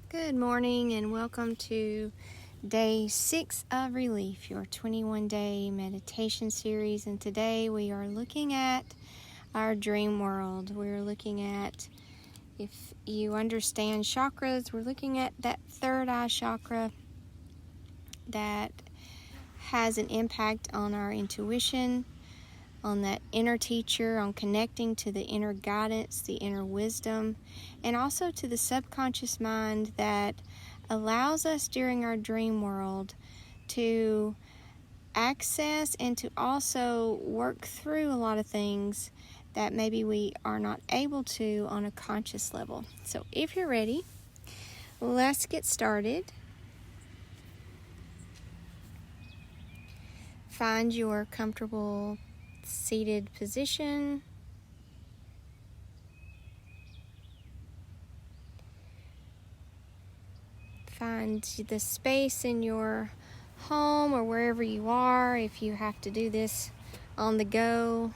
Good morning and welcome to day 6 of Relief, your 21-day meditation series. And today we are looking at our dream world. We're looking at, if you understand chakras, we're looking at that third eye chakra that has an impact on our intuition, on that inner teacher, on connecting to the inner guidance, the inner wisdom, and also to the subconscious mind that allows us during our dream world to access and to also work through a lot of things that maybe we are not able to on a conscious level. So if you're ready, let's get started. Find your comfortable seated position. Find the space in your home or wherever you are if you have to do this on the go.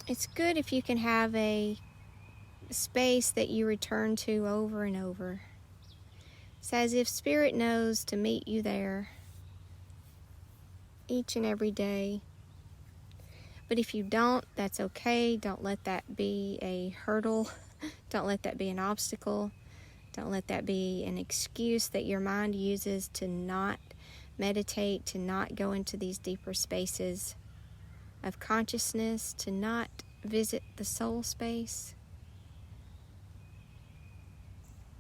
It's good if you can have a space that you return to over and over. It's as if Spirit knows to meet you there each and every day. But if you don't, that's okay. Don't let that be a hurdle. Don't let that be an obstacle. Don't let that be an excuse that your mind uses to not meditate, to not go into these deeper spaces of consciousness, to not visit the soul space.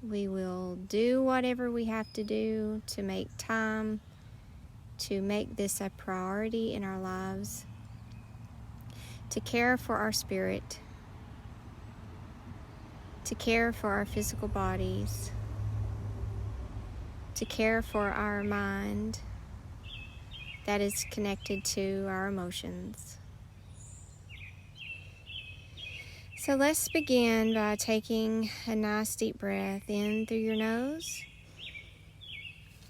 We will do whatever we have to do to make time, to make this a priority in our lives, to care for our spirit, to care for our physical bodies, to care for our mind that is connected to our emotions. So let's begin by taking a nice deep breath in through your nose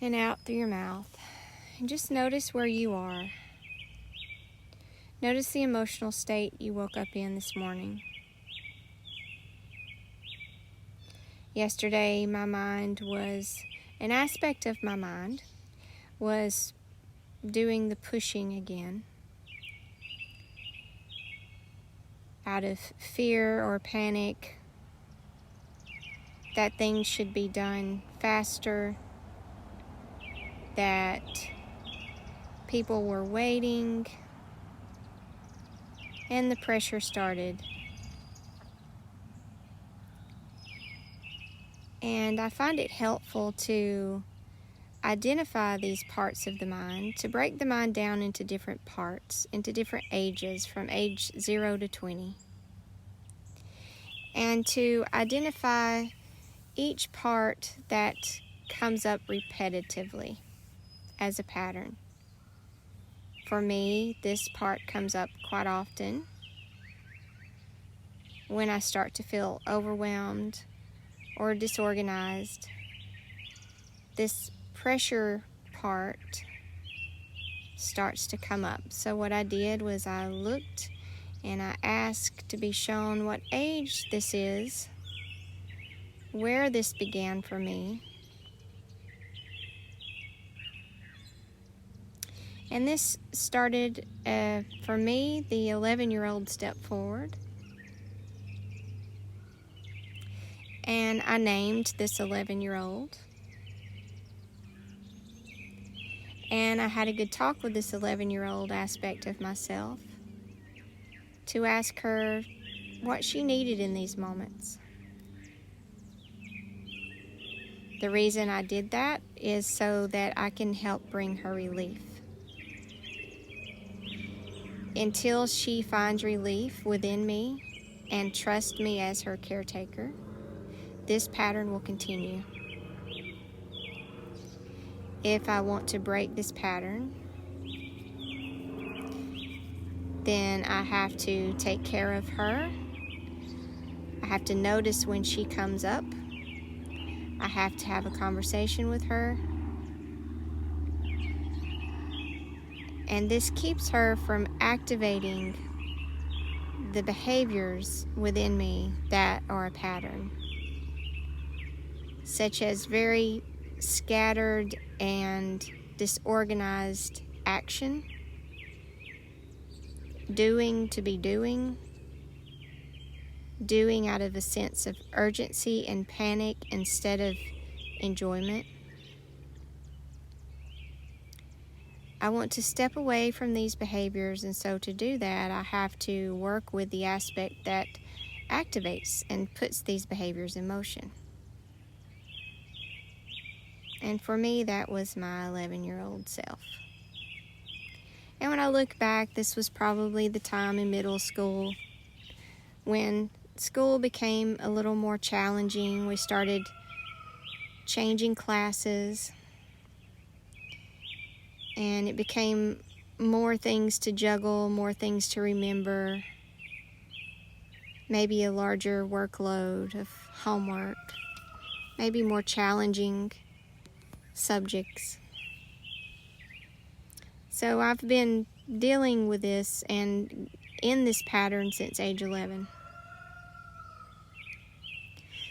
and out through your mouth. And just notice where you are. Notice the emotional state you woke up in this morning. Yesterday, an aspect of my mind was doing the pushing again. Out of fear or panic that things should be done faster, that people were waiting, and the pressure started. And I find it helpful to identify these parts of the mind, to break the mind down into different parts, into different ages, from age 0 to 20. And to identify each part that comes up repetitively as a pattern. For me, this part comes up quite often when I start to feel overwhelmed or disorganized. This pressure part starts to come up. So what I did was I looked and I asked to be shown what age this is, where this began for me. And this started, for me, the 11-year-old stepped forward. And I named this 11-year-old. And I had a good talk with this 11-year-old aspect of myself to ask her what she needed in these moments. The reason I did that is so that I can help bring her relief. Until she finds relief within me and trusts me as her caretaker, this pattern will continue. If I want to break this pattern, then I have to take care of her. I have to notice when she comes up. I have to have a conversation with her. And this keeps her from activating the behaviors within me that are a pattern. such as very scattered and disorganized action, doing to be doing out of a sense of urgency and panic instead of enjoyment. I want to step away from these behaviors, and so to do that, I have to work with the aspect that activates and puts these behaviors in motion. And for me, that was my 11-year-old self. And when I look back, this was probably the time in middle school when school became a little more challenging. We started changing classes, and it became more things to juggle, more things to remember, maybe a larger workload of homework, maybe more challenging subjects. So I've been dealing with this and in this pattern since age 11.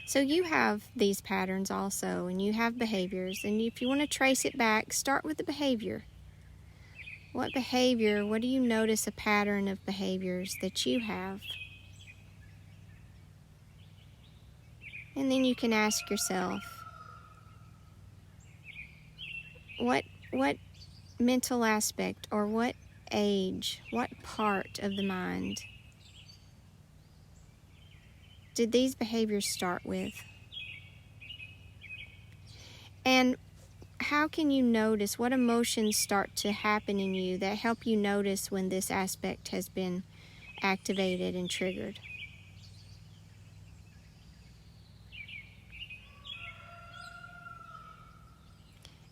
So you have these patterns also, and you have behaviors, and if you want to trace it back, start with the behavior. What behavior, what do you notice a pattern of behaviors that you have? And then you can ask yourself, what mental aspect or what age, what part of the mind did these behaviors start with? And how can you notice what emotions start to happen in you that help you notice when this aspect has been activated and triggered?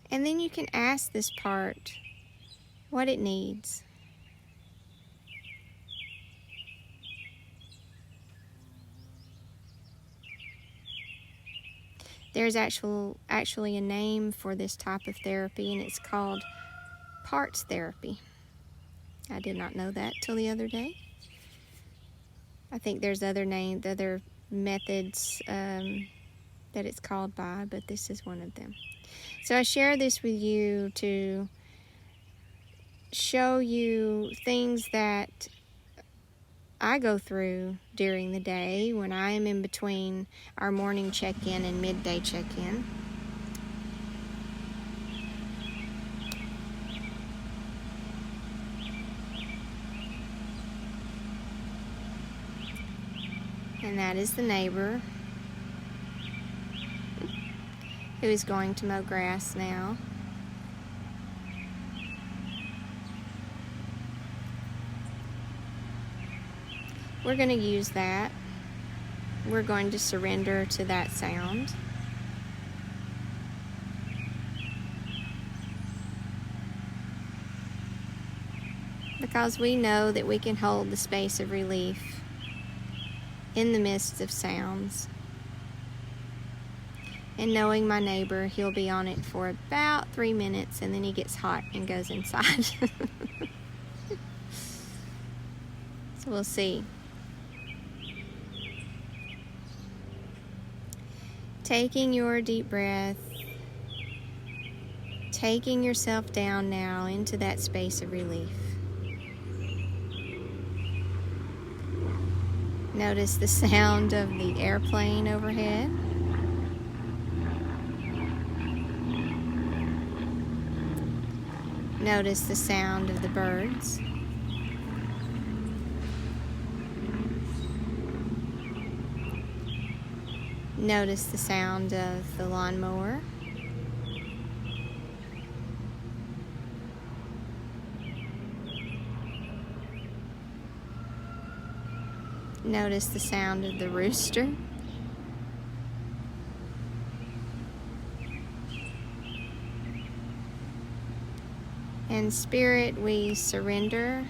And then you can ask this part what it needs. There's actually a name for this type of therapy, and it's called parts therapy. I did not know that till the other day. I think there's other methods that it's called by, but this is one of them. So I share this with you to show you things that I go through during the day when I am in between our morning check-in and midday check-in. And that is the neighbor who is going to mow grass now. We're going to use that. We're going to surrender to that sound. Because we know that we can hold the space of relief in the midst of sounds. And knowing my neighbor, he'll be on it for about 3 minutes, and then he gets hot and goes inside. So we'll see. Taking your deep breath, taking yourself down now into that space of relief. Notice the sound of the airplane overhead. Notice the sound of the birds. Notice the sound of the lawnmower. Notice the sound of the rooster. In spirit, we surrender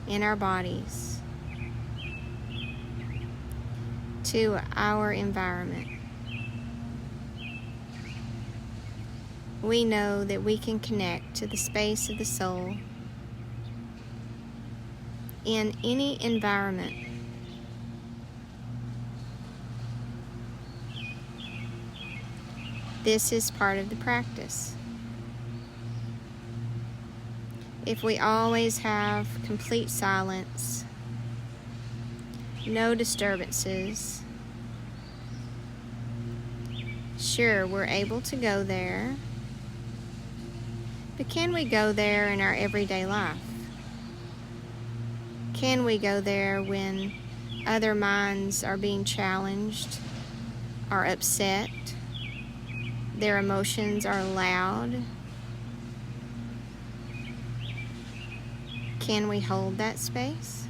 in our bodies to our environment. We know that we can connect to the space of the soul in any environment. This is part of the practice. If we always have complete silence, no disturbances, sure, we're able to go there, but can we go there in our everyday life? Can we go there when other minds are being challenged, are upset, their emotions are loud? Can we hold that space?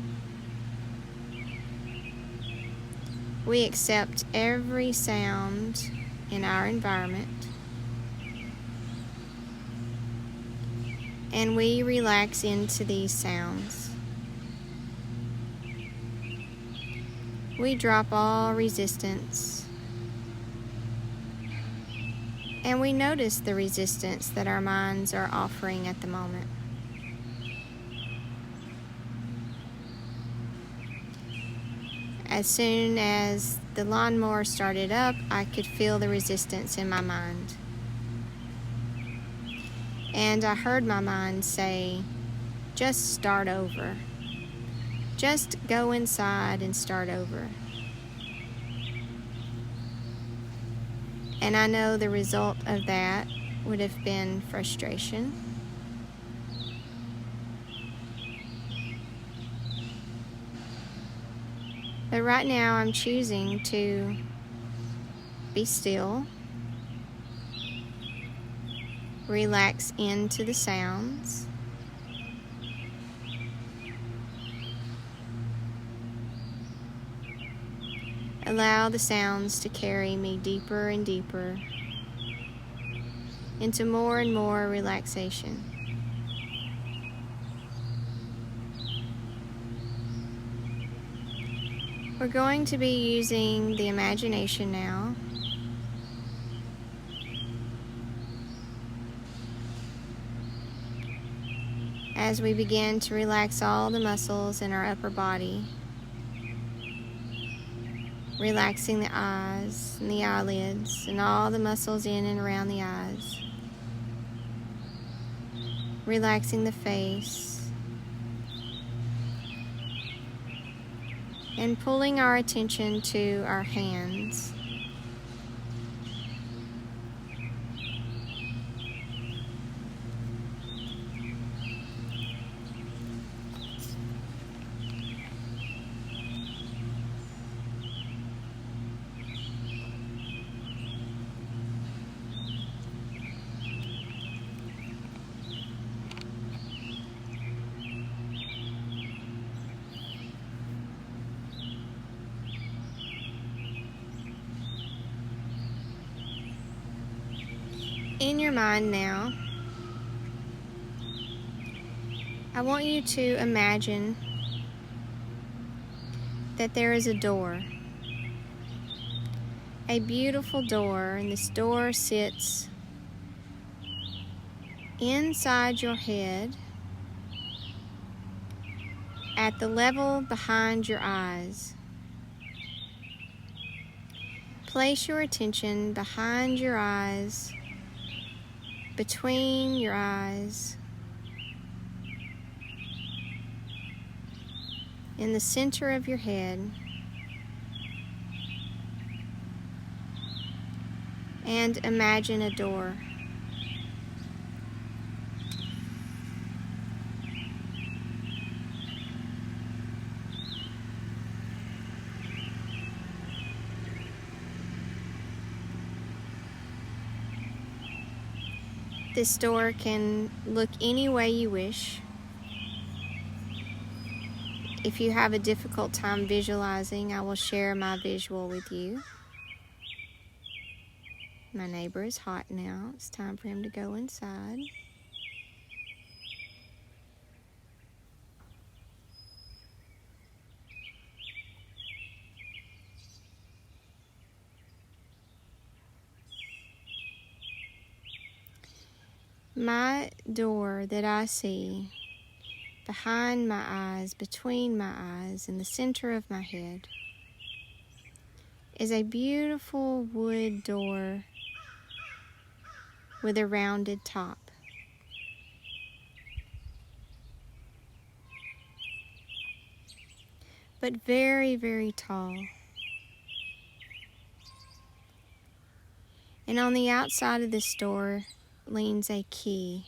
We accept every sound in our environment, and we relax into these sounds. We drop all resistance, and we notice the resistance that our minds are offering at the moment. As soon as the lawnmower started up, I could feel the resistance in my mind. And I heard my mind say, just start over. Just go inside and start over. And I know the result of that would have been frustration. But right now I'm choosing to be still, relax into the sounds, allow the sounds to carry me deeper and deeper into more and more relaxation. We're going to be using the imagination now. As we begin to relax all the muscles in our upper body, relaxing the eyes and the eyelids and all the muscles in and around the eyes, relaxing the face, and pulling our attention to our hands. In your mind now, I want you to imagine that there is a door, a beautiful door, and this door sits inside your head at the level behind your eyes. Place your attention behind your eyes, between your eyes, in the center of your head, and imagine a door. This door can look any way you wish. If you have a difficult time visualizing, I will share my visual with you. My neighbor is hot now. It's time for him to go inside. My door that I see behind my eyes, between my eyes, in the center of my head, is a beautiful wood door with a rounded top. But very, very tall. And on the outside of this door leans a key.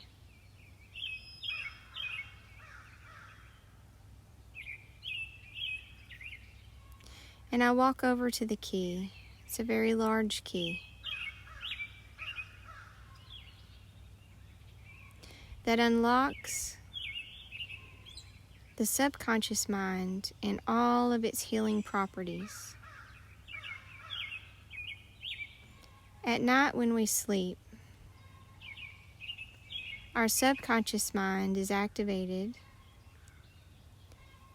And I walk over to the key. It's a very large key that unlocks the subconscious mind and all of its healing properties. At night when we sleep, our subconscious mind is activated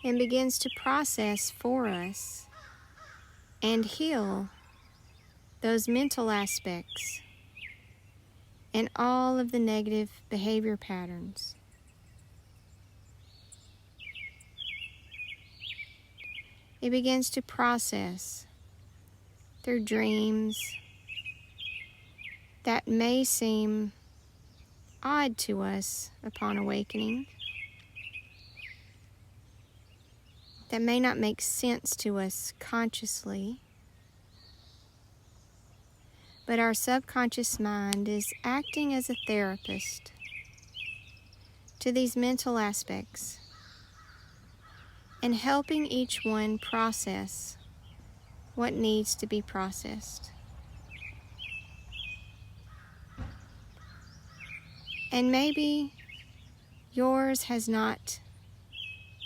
and begins to process for us and heal those mental aspects and all of the negative behavior patterns. It begins to process through dreams that may seem odd to us upon awakening, that may not make sense to us consciously, but our subconscious mind is acting as a therapist to these mental aspects and helping each one process what needs to be processed. And maybe yours has not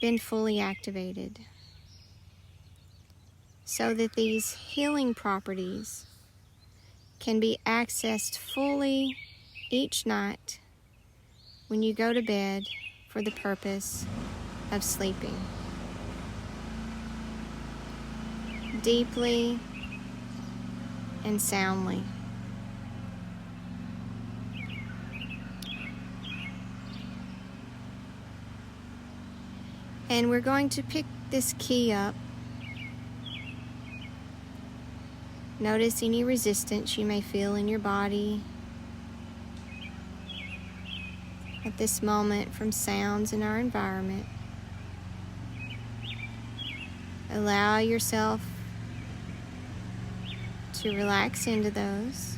been fully activated, so that these healing properties can be accessed fully each night when you go to bed for the purpose of sleeping. Deeply and soundly. And we're going to pick this key up. Notice any resistance you may feel in your body at this moment from sounds in our environment. Allow yourself to relax into those,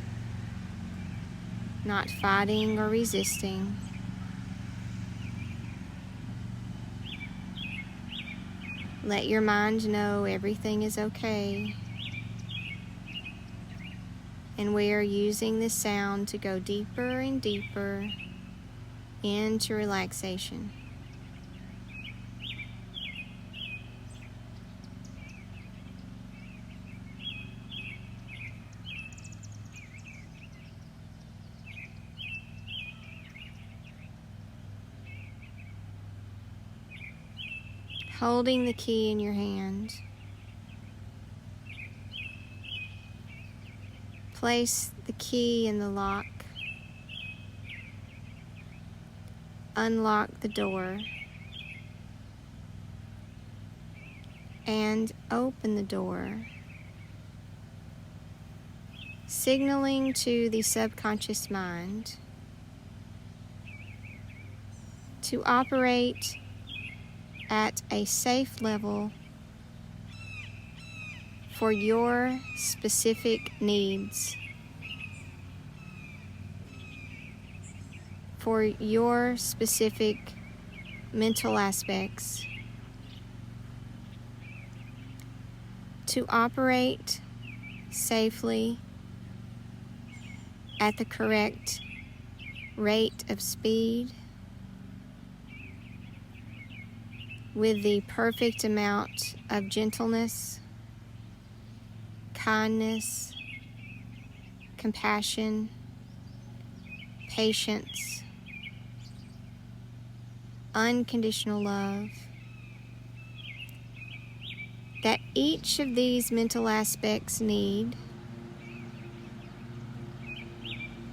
not fighting or resisting. Let your mind know everything is okay. And we are using this sound to go deeper and deeper into relaxation. Holding the key in your hand, place the key in the lock, unlock the door, and open the door, signaling to the subconscious mind to operate at a safe level for your specific needs, for your specific mental aspects, to operate safely at the correct rate of speed, with the perfect amount of gentleness, kindness, compassion, patience, unconditional love, that each of these mental aspects need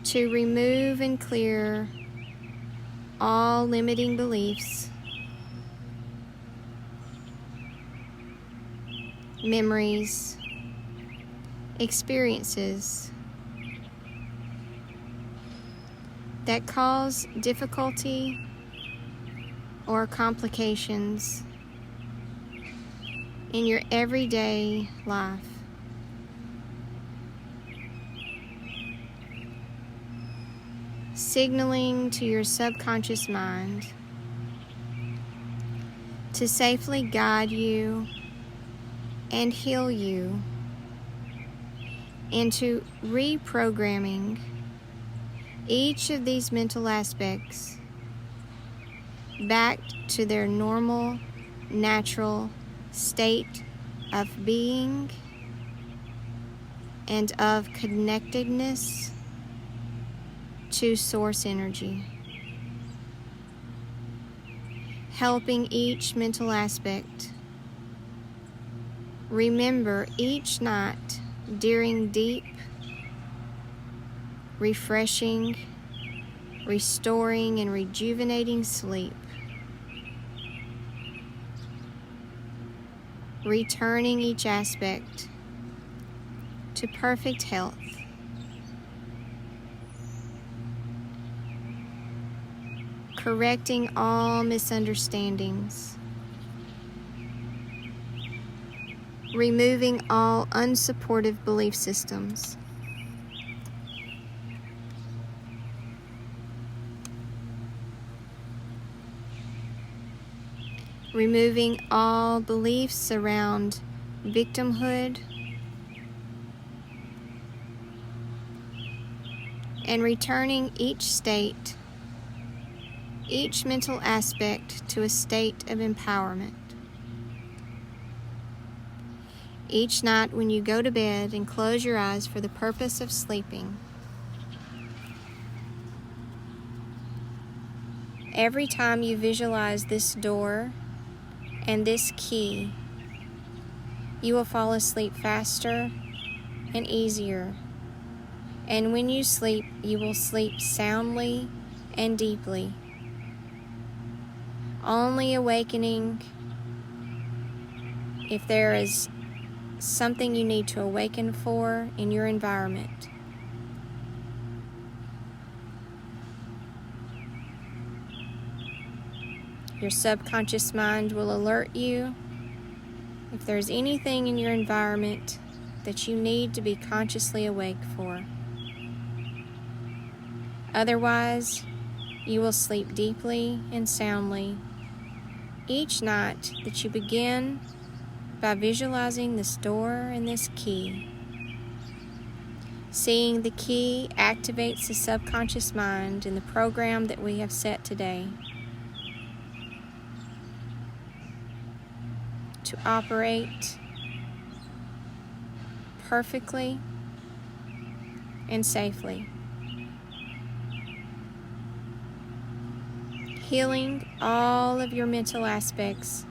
to remove and clear all limiting beliefs, memories, experiences, that cause difficulty or complications in your everyday life. Signaling to your subconscious mind to safely guide you and heal you into reprogramming each of these mental aspects back to their normal, natural state of being and of connectedness to source energy, helping each mental aspect remember each night during deep, refreshing, restoring, and rejuvenating sleep, returning each aspect to perfect health, correcting all misunderstandings, removing all unsupportive belief systems, removing all beliefs around victimhood, and returning each state, each mental aspect to a state of empowerment. Each night when you go to bed and close your eyes for the purpose of sleeping, every time you visualize this door and this key, you will fall asleep faster and easier. And when you sleep, you will sleep soundly and deeply, only awakening if there is something you need to awaken for in your environment. Your subconscious mind will alert you if there's anything in your environment that you need to be consciously awake for. Otherwise, you will sleep deeply and soundly each night that you begin by visualizing this door and this key. Seeing the key activates the subconscious mind in the program that we have set today to operate perfectly and safely, healing all of your mental aspects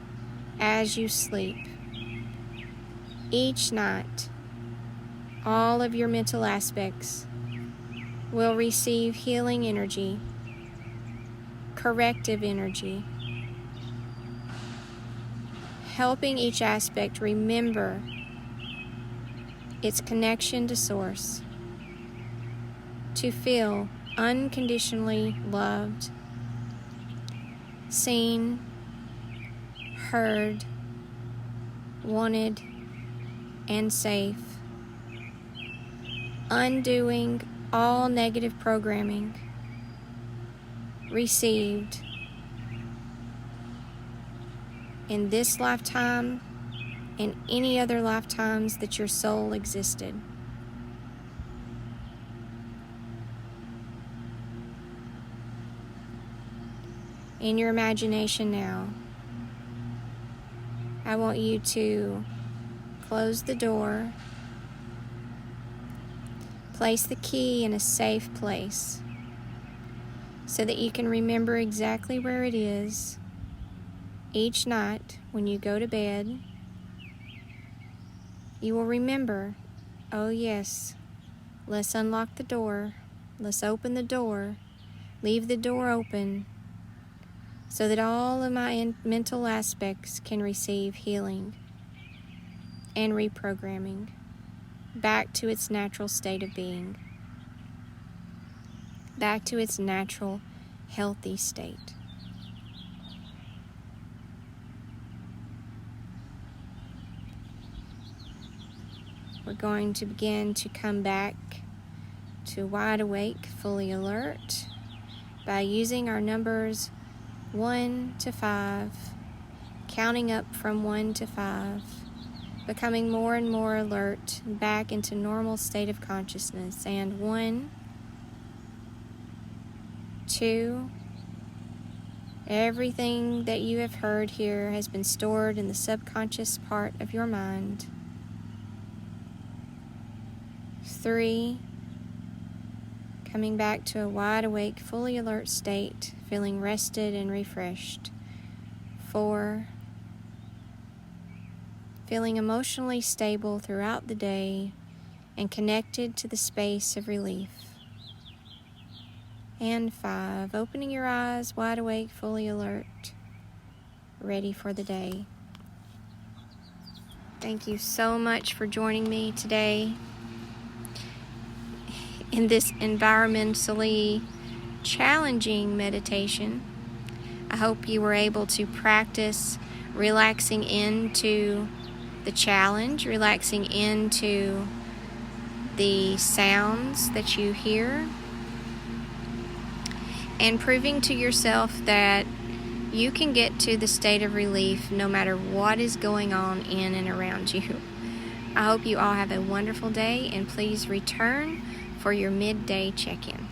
as you sleep. Each night, all of your mental aspects will receive healing energy, corrective energy, helping each aspect remember its connection to Source, to feel unconditionally loved, seen, heard, wanted, and safe, undoing all negative programming received in this lifetime and any other lifetimes that your soul existed. In your imagination now, I want you to close the door, place the key in a safe place so that you can remember exactly where it is each night when you go to bed. You will remember, oh yes, let's unlock the door, let's open the door, leave the door open so that all of my mental aspects can receive healing and reprogramming back to its natural state of being, back to its natural, healthy state. We're going to begin to come back to wide awake, fully alert by using our numbers 1 to 5, counting up from 1 to 5, becoming more and more alert, back into normal state of consciousness. And 1, 2, everything that you have heard here has been stored in the subconscious part of your mind. 3, coming back to a wide awake, fully alert state, feeling rested and refreshed. 4, feeling emotionally stable throughout the day and connected to the space of relief. And 5, opening your eyes, wide awake, fully alert, ready for the day. Thank you so much for joining me today in this environmentally challenging meditation. I hope you were able to practice relaxing into the challenge, relaxing into the sounds that you hear, and proving to yourself that you can get to the state of relief no matter what is going on in and around you. I hope you all have a wonderful day, and please return for your midday check-in.